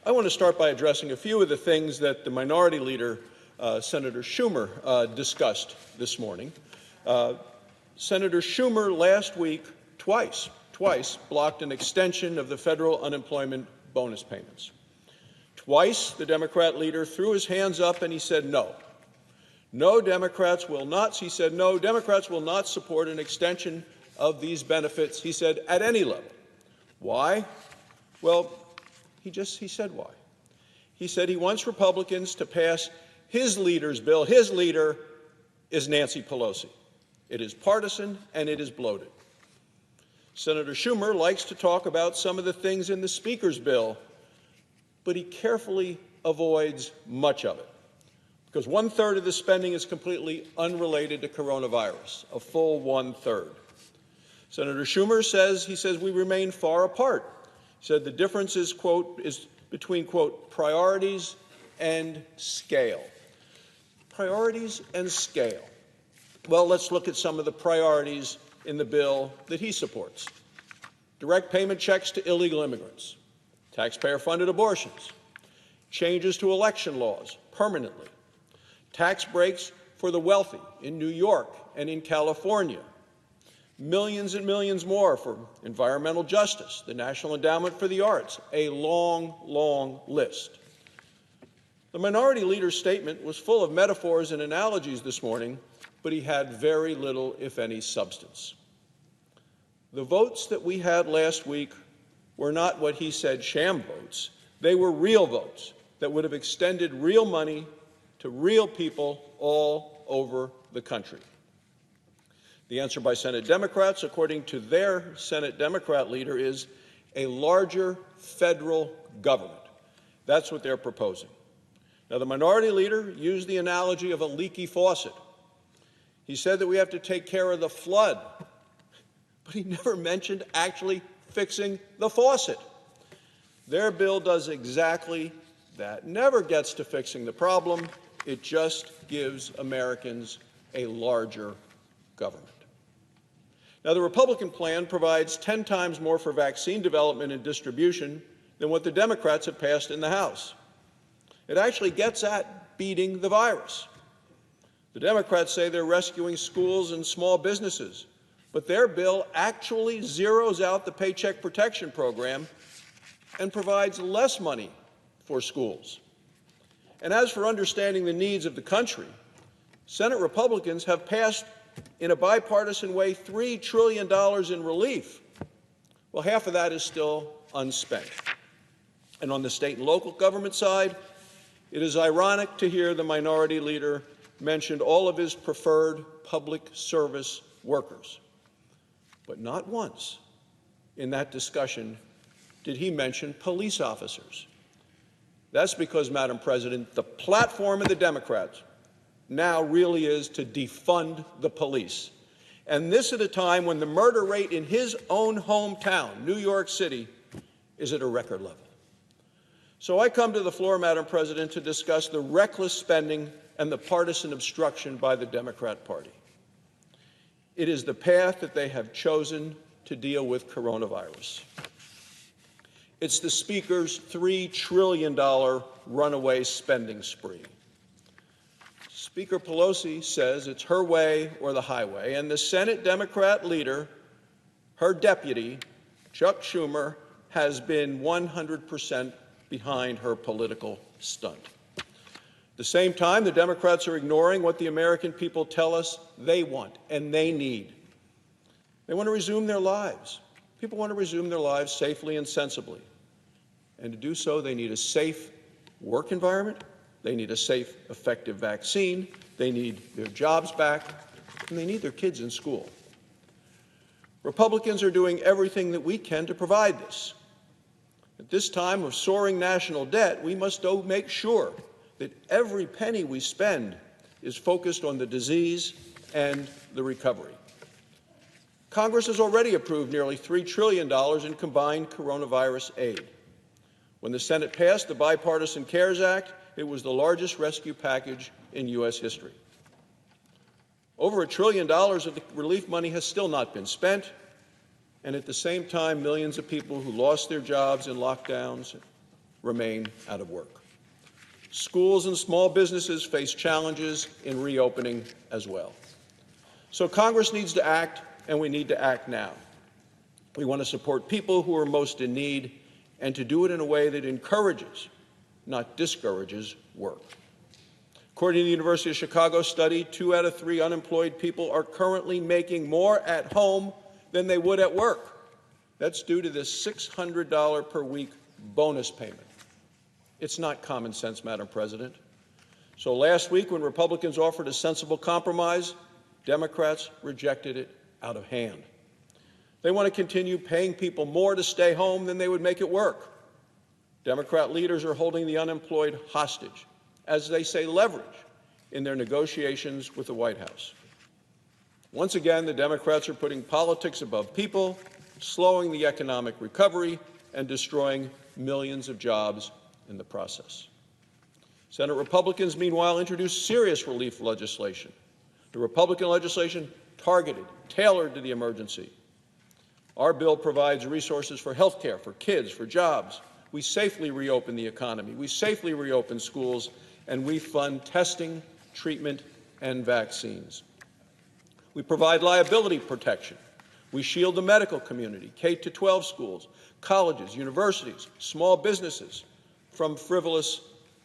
I want to start by addressing a few of the things that the Minority Leader, Senator Schumer, discussed this morning. Senator Schumer last week twice blocked an extension of the federal unemployment bonus payments. Twice the Democrat leader threw his hands up and he said no. No, Democrats will not, he said, no, Democrats will not support an extension of these benefits, he said, at any level. Why? Well, he said why. He said he wants Republicans to pass his leader's bill. His leader is Nancy Pelosi. It is partisan and it is bloated. Senator Schumer likes to talk about some of the things in the Speaker's bill, but he carefully avoids much of it, because 1/3 of the spending is completely unrelated to coronavirus, a full 1/3. Senator Schumer says we remain far apart. He said the difference is, quote, is between, quote, priorities and scale. Priorities and scale. Well, let's look at some of the priorities in the bill that he supports. Direct payment checks to illegal immigrants, taxpayer-funded abortions, changes to election laws permanently, tax breaks for the wealthy in New York and in California, millions and millions more for environmental justice, the National Endowment for the Arts, a long, long list. The Minority Leader's statement was full of metaphors and analogies this morning, but he had very little, if any, substance. The votes that we had last week were not what he said sham votes. They were real votes that would have extended real money to real people all over the country. The answer by Senate Democrats, according to their Senate Democrat leader, is a larger federal government. That's what they're proposing. Now, the Minority Leader used the analogy of a leaky faucet. He said that we have to take care of the flood, but he never mentioned actually fixing the faucet. Their bill does exactly that. Never gets to fixing the problem. It just gives Americans a larger government. Now, the Republican plan provides 10 times more for vaccine development and distribution than what the Democrats have passed in the House. It actually gets at beating the virus. The Democrats say they're rescuing schools and small businesses, but their bill actually zeroes out the Paycheck Protection Program and provides less money for schools. And as for understanding the needs of the country, Senate Republicans have passed in a bipartisan way $3 trillion in relief. Well, half of that is still unspent. And on the state and local government side, it is ironic to hear the Minority Leader mention all of his preferred public service workers. But not once in that discussion did he mention police officers. That's because, Madam President, the platform of the Democrats now really is to defund the police. And this at a time when the murder rate in his own hometown, New York City, is at a record level. So I come to the floor, Madam President, to discuss the reckless spending and the partisan obstruction by the Democrat Party. It is the path that they have chosen to deal with coronavirus. It's the Speaker's $3 trillion runaway spending spree. Speaker Pelosi says it's her way or the highway, and the Senate Democrat leader, her deputy, Chuck Schumer, has been 100% behind her political stunt. At the same time, the Democrats are ignoring what the American people tell us they want and they need. They want to resume their lives. People want to resume their lives safely and sensibly. And to do so, they need a safe work environment, they need a safe, effective vaccine, they need their jobs back, and they need their kids in school. Republicans are doing everything that we can to provide this. At this time of soaring national debt, we must make sure that every penny we spend is focused on the disease and the recovery. Congress has already approved nearly $3 trillion in combined coronavirus aid. When the Senate passed the Bipartisan CARES Act, it was the largest rescue package in U.S. history. Over $1 trillion of the relief money has still not been spent, and at the same time, millions of people who lost their jobs in lockdowns remain out of work. Schools and small businesses face challenges in reopening as well. So Congress needs to act, and we need to act now. We want to support people who are most in need and to do it in a way that encourages, not discourages, work. According to the University of Chicago study, 2 out of 3 unemployed people are currently making more at home than they would at work. That's due to this $600 per week bonus payment. It's not common sense, Madam President. So last week, when Republicans offered a sensible compromise, Democrats rejected it out of hand. They want to continue paying people more to stay home than they would make it work. Democrat leaders are holding the unemployed hostage, as they say, leverage in their negotiations with the White House. Once again, the Democrats are putting politics above people, slowing the economic recovery, and destroying millions of jobs in the process. Senate Republicans, meanwhile, introduced serious relief legislation. The Republican legislation targeted, tailored to the emergency. Our bill provides resources for health care, for kids, for jobs. We safely reopen the economy. We safely reopen schools, and we fund testing, treatment, and vaccines. We provide liability protection. We shield the medical community, K-12 schools, colleges, universities, small businesses from frivolous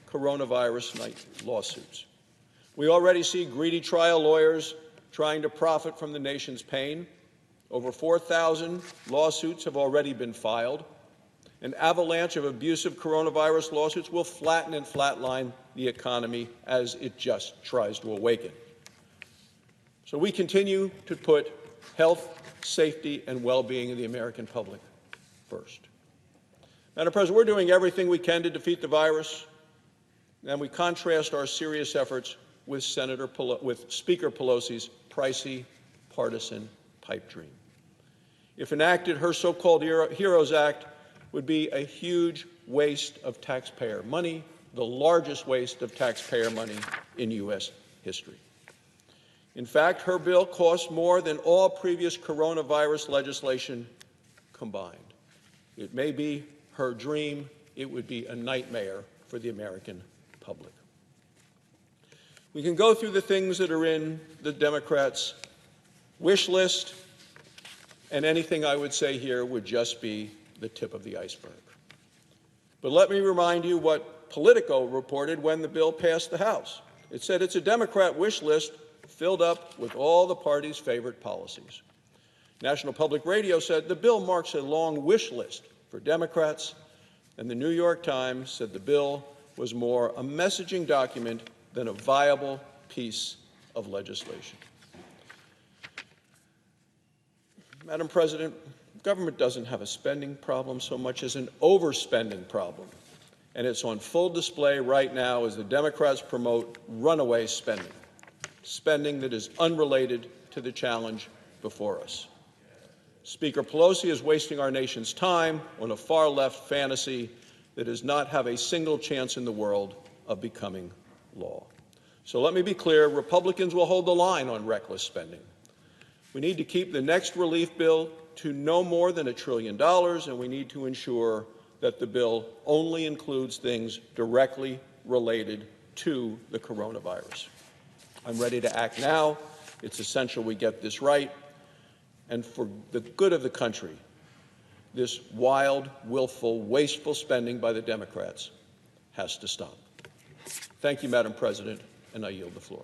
coronavirus lawsuits. We already see greedy trial lawyers trying to profit from the nation's pain. Over 4,000 lawsuits have already been filed. An avalanche of abusive coronavirus lawsuits will flatten and flatline the economy as it just tries to awaken. So we continue to put health, safety, and well-being of the American public first. Madam President, we're doing everything we can to defeat the virus, and we contrast our serious efforts with Speaker Pelosi's pricey, partisan pipe dream. If enacted, her so-called HEROES Act would be a huge waste of taxpayer money, the largest waste of taxpayer money in U.S. history. In fact, her bill costs more than all previous coronavirus legislation combined. It may be her dream. It would be a nightmare for the American public. We can go through the things that are in the Democrats' wish list, and anything I would say here would just be the tip of the iceberg. But let me remind you what Politico reported when the bill passed the House. It said it's a Democrat wish list filled up with all the party's favorite policies. National Public Radio said the bill marks a long wish list for Democrats, and the New York Times said the bill was more a messaging document than a viable piece of legislation. Madam President, government doesn't have a spending problem so much as an overspending problem, and it's on full display right now as the Democrats promote runaway spending, spending that is unrelated to the challenge before us. Speaker Pelosi is wasting our nation's time on a far-left fantasy that does not have a single chance in the world of becoming law. So let me be clear, Republicans will hold the line on reckless spending. We need to keep the next relief bill to no more than $1 trillion, and we need to ensure that the bill only includes things directly related to the coronavirus. I'm ready to act now. It's essential we get this right. And for the good of the country, this wild, willful, wasteful spending by the Democrats has to stop. Thank you, Madam President, and I yield the floor.